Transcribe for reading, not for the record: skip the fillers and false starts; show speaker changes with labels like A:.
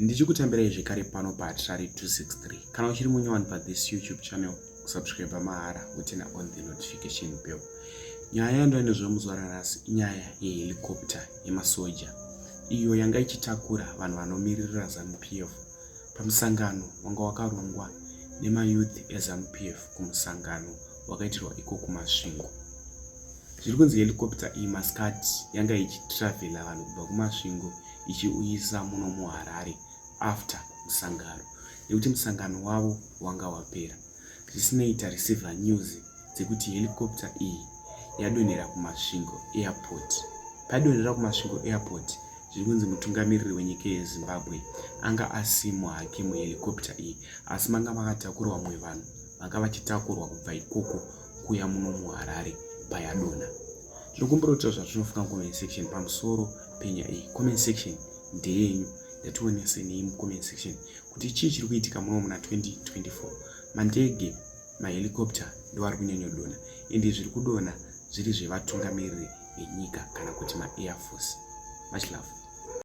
A: Ndichikutemberai zvekare pano paHatari 263. Kana uchiri munyowani pathis YouTube channel, subscribe mahara utena on the notification bell. Nyaya yandoenda zvemuzuva ranhasi inyaya yehelicopter yemasoja iyo yanga ichitakura vanhu vanomiririra ZANU-PF pamusangano wanga wakarongwa nemayouth eZANU-PF kumusangano wakaitirwa iko kumasvingo. Zviri kunzi helicopter iyi masikati yanga ichitravela vanhu kubva kumasvingo ichiuyisa muno muHarare after musangano, nekuti musangano wavo wanga wapera. Zvisinei tareceiver news dzekuti helicopter iyi yadonhera kumasvingo airport. Padonhera kumasvingo airport, zviri kunzi mutungamiriri wenyika yeZimbabwe anga asimo hake muhelicopter iyi, asi manga makatakurwa vamwe vanhu vanga vachitakurwa kubva ikoko kuya muno muHarare payadonha. Tinokumbira kuti zvatinofunga comment section pamusoro penya iyi. Comment section ndeyenyu, ndationesei mucomment section kuti chii chiri kuitika muno muna 2024. Mandege mahelicopter ndo ari kunyanyodonha, ende zviri kudonha zviri zvevatungamiriri venyika kana kuti maAir Force. Much love.